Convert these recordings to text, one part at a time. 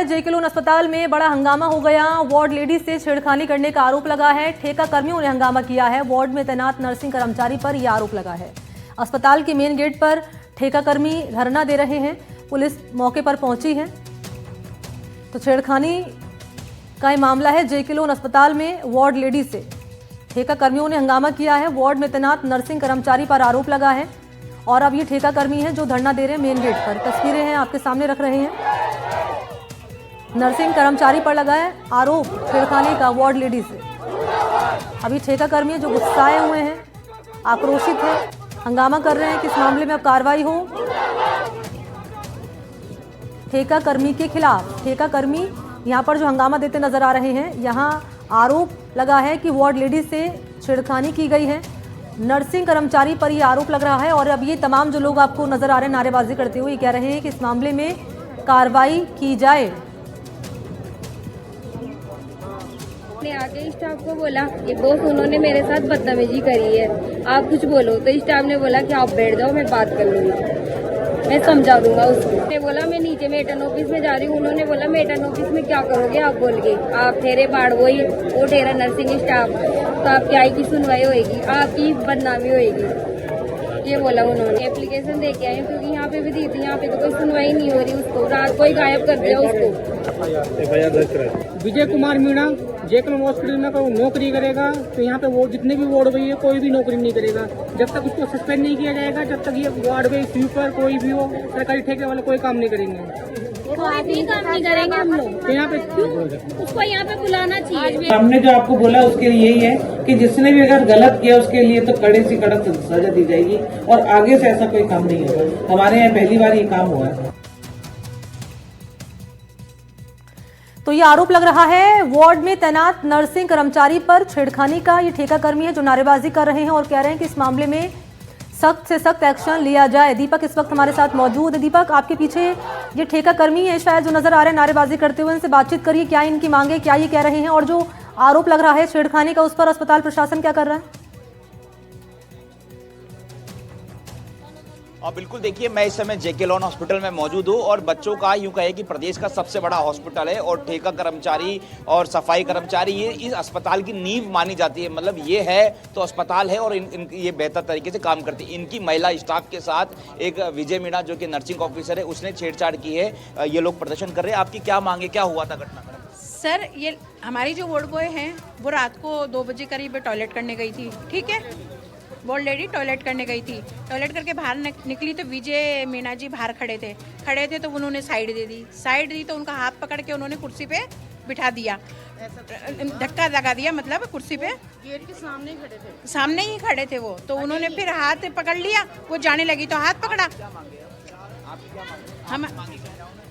है जेके लोन अस्पताल में बड़ा हंगामा हो गया। वार्ड लेडीज से छेड़खानी करने का आरोप लगा है। ठेका कर्मियों ने हंगामा किया है। वार्ड में तैनात नर्सिंग कर्मचारी पर यह आरोप लगा है। अस्पताल के मेन गेट पर ठेका कर्मी धरना दे रहे हैं। पुलिस मौके पर पहुंची है। तो छेड़खानी का यह मामला है जेके लोन अस्पताल में वार्ड लेडीज से ठेका कर्मियों ने हंगामा किया है। वार्ड में तैनात नर्सिंग कर्मचारी पर आरोप लगा है और अब ये ठेका कर्मी हैं जो धरना दे रहे हैं मेन गेट पर। तस्वीरें हैं आपके सामने रख रहे हैं। नर्सिंग कर्मचारी पर लगा है आरोप छेड़खानी का वार्ड लेडीज से। अभी ठेका कर्मी जो गुस्साए हुए हैं, आक्रोशित है, हंगामा कर रहे हैं कि इस मामले में अब कार्रवाई हो ठेका कर्मी के खिलाफ। ठेका कर्मी यहाँ पर जो हंगामा देते नजर आ रहे हैं। यहाँ आरोप लगा है कि वार्ड लेडीज से छेड़खानी की गई है। नर्सिंग कर्मचारी पर यह आरोप लग रहा है और अब ये तमाम जो लोग आपको नजर आ रहे हैं नारेबाजी करते हुए कह रहे हैं कि इस मामले में कार्रवाई की जाए। ने आके स्टाफ को बोला कि बॉस उन्होंने मेरे साथ बदतमीजी करी है, आप कुछ बोलो। तो स्टाफ ने बोला कि आप बैठ जाओ, मैं बात कर लूंगी, मैं समझा दूंगा उसको। ने बोला मैं नीचे मेटन ऑफिस में जा रही हूँ। उन्होंने बोला मेटन ऑफिस में क्या करोगे आप बोल के, आप ठहरे बाढ़ वही वो ठहरा नर्सिंग स्टाफ, तो आपकी आई की सुनवाई होएगी, आपकी बदनामी होएगी, ये बोला उन्होंने। एप्लीकेशन दे के आए क्योंकि यहाँ पे भी दी थी, यहाँ पे तो कोई सुनवाई नहीं हो रही। उसको रात को ही गायब कर दिया उसको। विजय कुमार मीणा जेके लोन हॉस्पिटल में कोई नौकरी करेगा तो यहाँ पे वो जितने भी वार्ड बॉय है कोई भी नौकरी नहीं करेगा जब तक उसको सस्पेंड नहीं किया जाएगा। जब तक ये वार्ड बॉय स्वीपर कोई भी हो, सरकारी ठेके वाले कोई काम नहीं करेंगे। कोई भी काम नहीं करेंगे हम लोग। तो यहाँ पे उसको यहाँ पे बुलाना चाहिए। हमने जो आपको बोला उसके लिए यही है कि जिसने भी अगर गलत किया उसके लिए तो कड़े से कड़ा सजा दी जाएगी और आगे से ऐसा कोई काम नहीं होगा। हमारे यहाँ पहली बार ये काम हुआ है। तो ये आरोप लग रहा है वार्ड में तैनात नर्सिंग कर्मचारी पर छेड़खानी का। ये ठेका कर्मी है जो नारेबाजी कर रहे हैं और कह रहे हैं कि इस मामले में सख्त से सख्त एक्शन लिया जाए। दीपक इस वक्त हमारे साथ मौजूद है। दीपक, आपके पीछे ये ठेका कर्मी है शायद जो नजर आ रहे हैं नारेबाजी करते हुए, इनसे बातचीत करिए। क्या इनकी मांगे, क्या ये कह रहे हैं और जो आरोप लग रहा है छेड़खानी का उस पर अस्पताल प्रशासन क्या कर रहा है? और बिल्कुल देखिए, मैं इस समय जेके लोन हॉस्पिटल में मौजूद हूँ और बच्चों का यूँ कहे कि प्रदेश का सबसे बड़ा हॉस्पिटल है और ठेका कर्मचारी और सफाई कर्मचारी ये इस अस्पताल की नींव मानी जाती है। मतलब ये है तो अस्पताल है और ये बेहतर तरीके से काम करती है। इनकी महिला स्टाफ के साथ एक विजय मीणा जो कि नर्सिंग ऑफिसर है उसने छेड़छाड़ की है। ये लोग प्रदर्शन कर रहे हैं। आपकी क्या मांगे, क्या हुआ था घटना? सर, ये हमारी जो वार्ड बॉय हैं वो रात को 2 बजे करीब टॉयलेट करने गई थी, ठीक है। वार्ड लेडी टॉयलेट करने गई थी, टॉयलेट करके बाहर निकली तो विजय मीणा जी बाहर खड़े थे तो उन्होंने साइड दी तो उनका हाथ पकड़ के उन्होंने कुर्सी पे बिठा दिया, धक्का लगा दिया। मतलब कुर्सी पे गेट के सामने ही खड़े थे वो। तो उन्होंने फिर हाथ पकड़ लिया, वो जाने लगी तो हाथ पकड़ा।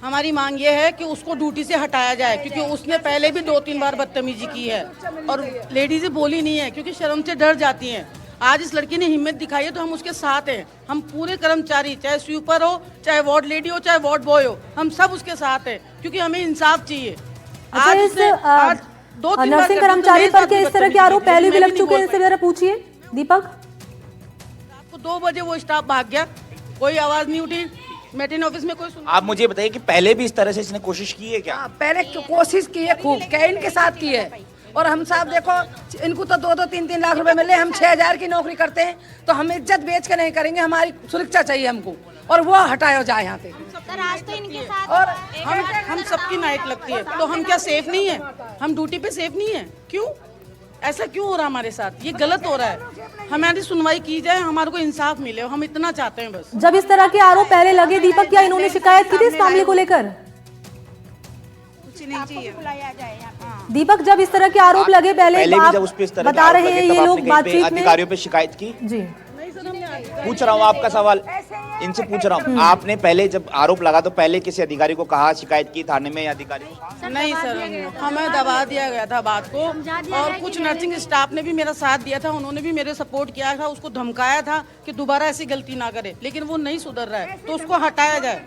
हमारी मांग ये है कि उसको ड्यूटी से हटाया जाए क्योंकि उसने पहले भी 2-3 बार बदतमीजी की है और लेडीजें बोली नहीं है क्योंकि शर्म से डर जाती हैं। आज इस लड़की ने हिम्मत दिखाई है तो हम उसके साथ हैं। हम पूरे कर्मचारी, चाहे स्वीपर हो, चाहे वार्ड लेडी हो, चाहे वार्ड बॉय हो, हम सब उसके साथ हैं क्योंकि हमें इंसाफ चाहिए। आज नर्सिंग कर्मचारी पर क्या इस तरह के आरोप पहले भी लग चुके हैं? इनसे जरा पूछिए दीपक। रात को 2 बजे वो स्टाफ भाग गया, कोई आवाज नहीं उठी, मेटन ऑफिस में कोई आप मुझे बताइए कि पहले भी इस तरह से इसने कोशिश की है क्या? पहले कोशिश की है खूब, क्या इनके साथ की है। और हम साहब देखो, इनको तो 2-2, 3-3 लाख रुपए मिले, हम 6000 की नौकरी करते हैं तो हम इज्जत बेच के नहीं करेंगे। हमारी सुरक्षा चाहिए हमको और वो हटाया जाए यहाँ पे। आज तो इनके साथ और हम सबकी नाइट लगती है तो हम क्या सेफ नहीं है? हम ड्यूटी पे सेफ नहीं है? क्यों ऐसा क्यों हो रहा है हमारे साथ? ये गलत हो रहा है। हमारी सुनवाई की जाए, हमारे को इंसाफ मिले, हम इतना चाहते हैं बस। जब इस तरह के आरोप पहले लगे दीपक, क्या इन्होंने शिकायत की थी इस मामले को लेकर? दीपक, जब इस तरह के आरोप लगे पहले भी जब उस पे इस तरह बता रहे हैं ये लोग बातचीत में अधिकारियों पे शिकायत की जी। पूछ रहा हूँ आपका सवाल, इनसे पूछ रहा हूँ। आपने पहले जब आरोप लगा तो पहले किसी अधिकारी को कहा, शिकायत की थाने में या अधिकारी को? नहीं सर, हमें दबा दिया गया था बात को और कुछ नर्सिंग स्टाफ ने भी मेरा साथ दिया था, उन्होंने भी मेरे सपोर्ट किया था, उसको धमकाया था कि दोबारा ऐसी गलती ना करे, लेकिन वो नहीं सुधर रहा है तो उसको हटाया जाए।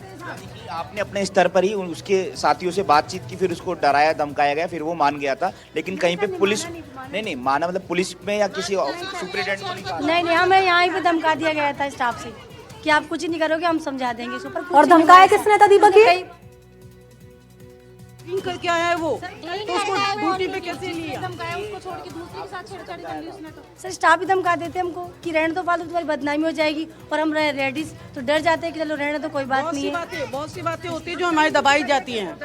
आपने अपने स्तर पर ही उसके साथियों से बातचीत की, फिर उसको डराया धमकाया गया, फिर वो मान गया था, लेकिन कहीं पे पुलिस नहीं माना, मतलब पुलिस में या किसी सुपरिटेंडेंट को नहीं, हमें यहाँ पे धमका दिया गया था स्टाफ से कि आप कुछ नहीं करोगे, हम समझा देंगे। और धमकाया किसने था दीपक? ड्रिंक करके आया है वो, तो उसको ड्यूटी पे कैसे लिया? सर स्टाफ ही धमका देते हमको कि रहने दो फालतू, तुम्हारी बदनामी हो जाएगी, और हम लेडीज तो डर जाते हैं कि चलो रहने दो, कोई बात नहीं है। बहुत सी बातें होती है जो हमारी दबाई जाती हैं।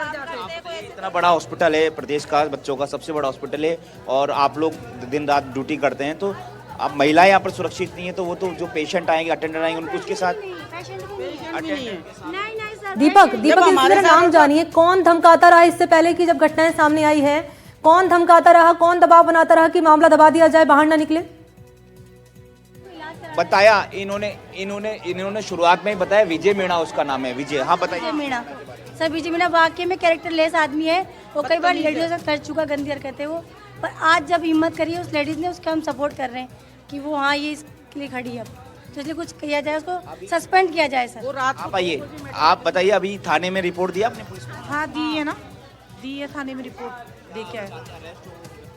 इतना बड़ा हॉस्पिटल है, प्रदेश का बच्चों का सबसे बड़ा हॉस्पिटल है, और आप लोग दिन रात ड्यूटी करते हैं, तो अब महिलाएं यहाँ पर सुरक्षित नहीं है, तो वो तो जो पेशेंट आएंगे, अटेंडर आएंगे, उनको उसके साथ दीपक मेरा नाम जानिए, कौन धमकाता रहा इससे पहले कि जब घटनाएं सामने आई है? कौन धमकाता रहा, कौन दबाव बनाता रहा कि मामला दबा दिया जाए, बाहर ना निकले? बताया इन्होंने शुरुआत में ही बताया, विजय मीणा उसका नाम है, विजय। हाँ बताइए। मीणा सर, विजय मीणा वाकई में कैरेक्टर लेस आदमी है, वो कई बार लेडीजों से कर चुका गंदी हरकतें वो, पर आज जब हिम्मत करी है उस लेडीज ने, उसका हम सपोर्ट कर रहे हैं कि वो हाँ ये इसके लिए खड़ी है, तो इसलिए कुछ किया जाए, उसको सस्पेंड किया जाए सर। आप आइए, आप बताइए, अभी थाने में रिपोर्ट दिया आपने पुलिस को? हाँ दी है ना, दी है थाने में रिपोर्ट, देखा है।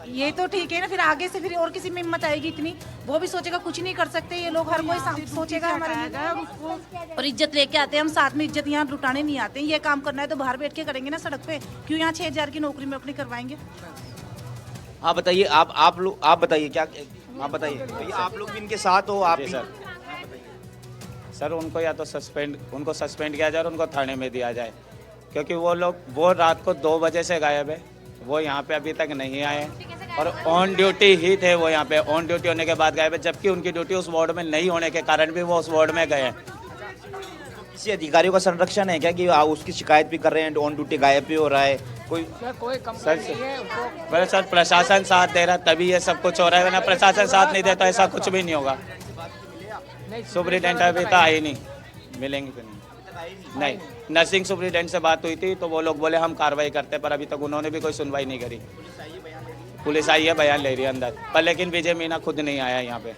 ये तो ठीक है ना, फिर आगे से फिर और किसी में हिम्मत आएगी इतनी, वो भी सोचेगा कुछ नहीं कर सकते ये लोग, हर कोई सोचेगा हमारे लिए। और इज्जत लेके आते हैं हम साथ में, इज्जत यहाँ लुटाने नहीं आते हैं। ये काम करना है तो बाहर बैठ के करेंगे ना सड़क पे, क्यों यहाँ 6,000 की नौकरी में अपनी करवाएंगे? हाँ बताइए, आप बताइए क्या, आप बताइए भैया, आप लोग भी इनके साथ हो? आप भी सर उनको या तो सस्पेंड किया जाए और उनको थाने में दिया जाए, क्योंकि वो रात को 2 बजे से गायब है, वो यहाँ पे अभी तक नहीं आए, और ऑन ड्यूटी ही थे वो यहाँ पे, ऑन ड्यूटी होने के बाद गायब है, जबकि उनकी ड्यूटी उस वार्ड में नहीं होने के कारण भी वो उस वार्ड में गए हैं। किसी अधिकारियों का संरक्षण है क्या कि उसकी शिकायत भी कर रहे हैं, ऑन ड्यूटी गायब भी हो रहा है कोई? सर प्रशासन साथ दे रहा तभी ये सब कुछ हो रहा है, वरना प्रशासन साथ नहीं देता ऐसा कुछ भी नहीं होगा। सुपरिटेंडेंट अभी तो आए नहीं, मिलेंगे कि नहीं। नर्सिंग सुपरिटेंडेंट से बात हुई थी तो वो लोग बोले हम कार्रवाई करते, पर अभी तक उन्होंने भी कोई सुनवाई नहीं करी। पुलिस आई है, बयान ले रही है अंदर, पर लेकिन विजय मीणा खुद नहीं आया यहाँ पे,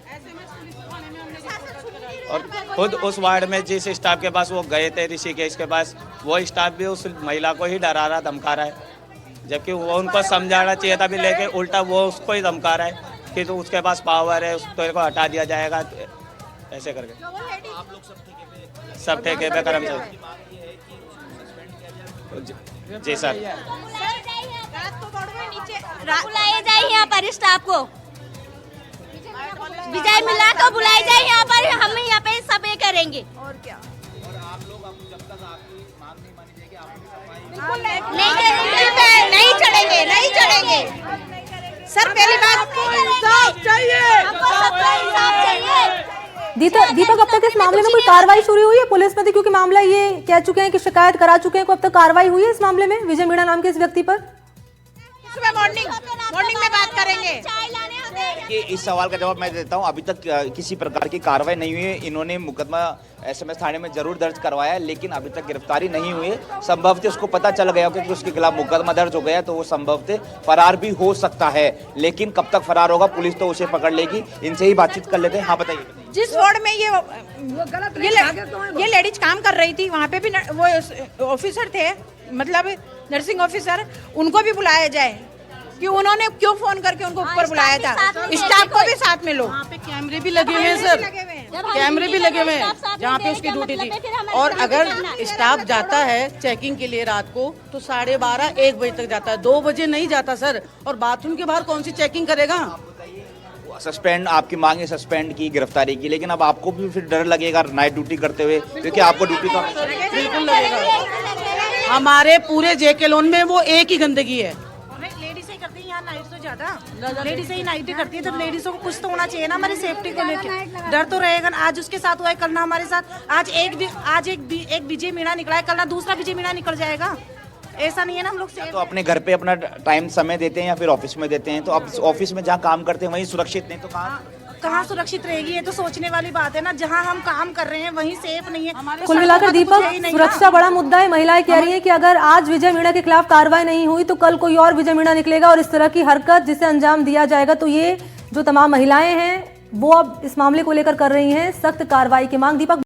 और खुद उस वार्ड में जिस स्टाफ के पास वो गए थे, ऋषिकेश के पास, वो स्टाफ भी उस महिला को ही डरा रहा, धमका रहा है, जबकि वो उनको समझाना चाहिए था भी, लेके उल्टा वो उसको ही धमका रहा है कि तो उसके पास पावर है, उसको को हटा दिया जाएगा, ऐसे करके। सब ठेके पे कर्मचारी। जी सर, बुलाए जाए यहाँ पर स्टाफ को, विजय मीणा को बुलाए जाए यहाँ पर, हम यहाँ पे सब ये करेंगे। और क्या? और आप लोग जब तक आपकी मांग नहीं मानी जाएगी, आप नहीं चढ़ेंगे, नहीं चढ़ेंगे सर। पहली बात इंसाफ चाहिए। दीपक अब तक इस मामले में कोई कार्रवाई शुरू हुई है पुलिस में? क्योंकि मामला ये कह चुके हैं कि शिकायत करा चुके हैं, कोई अब तक कार्रवाई हुई है इस मामले में विजय मीणा नाम के इस व्यक्ति पर? सुबह मॉर्निंग में बात करेंगे। कि इस सवाल का जवाब मैं देता हूं, अभी तक किसी प्रकार की कार्रवाई नहीं हुई है। इन्होंने मुकदमा एसएमएस थाने में जरूर दर्ज करवाया, लेकिन अभी तक गिरफ्तारी नहीं हुई है। संभवतः उसको पता चल गया कि उसके खिलाफ मुकदमा दर्ज हो गया, तो वो संभवतः फरार भी हो सकता है, लेकिन कब तक फरार होगा पुलिस तो उसे पकड़ लेगी। इनसे ही बातचीत कर लेते हैं। हाँ बताइए। जिस वार्ड में ये लेडीज काम कर रही थी, वहाँ पे भी वो ऑफिसर थे, मतलब नर्सिंग ऑफिसर, उनको भी बुलाया जाए कि उन्होंने क्यों फोन करके उनको ऊपर बुलाया था। स्टाफ को भी साथ में लो। वहाँ पे कैमरे भी लगे हुए हैं सर, कैमरे भी लगे हुए हैं जहाँ पे उसकी ड्यूटी थी। और अगर स्टाफ जाता है चेकिंग के लिए रात को तो 12:30 1 बजे तक जाता है, 2 बजे नहीं जाता सर। और बाथरूम के बाहर कौन सी चेकिंग करेगा? सस्पेंड, आपकी मांग है सस्पेंड की, गिरफ्तारी की, लेकिन अब आपको भी फिर डर लगेगा नाइट ड्यूटी करते हुए, क्योंकि आपको ड्यूटी तो बिल्कुल लगेगा। हमारे पूरे जेके लोन में वो एक ही गंदगी है। लेडीज ही करती है यहाँ, नाइट तो ज्यादा लेडीज ही नाइट करती है, तो लेडीजों को कुछ तो होना चाहिए ना हमारी सेफ्टी को लेकर। डर तो रहेगा ना, आज उसके साथ हुआ है, कल ना हमारे साथ। आज एक विजय मीणा निकला है, कल ना दूसरा विजय मीणा निकल जाएगा। ऐसा नहीं है ना, हम लोग तो अपने घर पे अपना टाइम समय देते हैं या फिर ऑफिस में देते हैं, तो अब ऑफिस में जहाँ काम करते हैं वहीं सुरक्षित नहीं तो कहाँ सुरक्षित रहेगी? ये तो सोचने वाली बात है ना, जहाँ हम काम कर रहे हैं वहीं सेफ नहीं है। कुल मिलाकर दीपक, सुरक्षा बड़ा मुद्दा है। महिलाएं कह रही हैं कि अगर आज विजय मीणा के खिलाफ कार्रवाई नहीं हुई तो कल कोई और विजय मीणा निकलेगा और इस तरह की हरकत जिसे अंजाम दिया जाएगा। तो ये जो तमाम महिलाएं हैं वो अब इस मामले को लेकर कर रही हैं सख्त कार्रवाई की मांग। दीपक।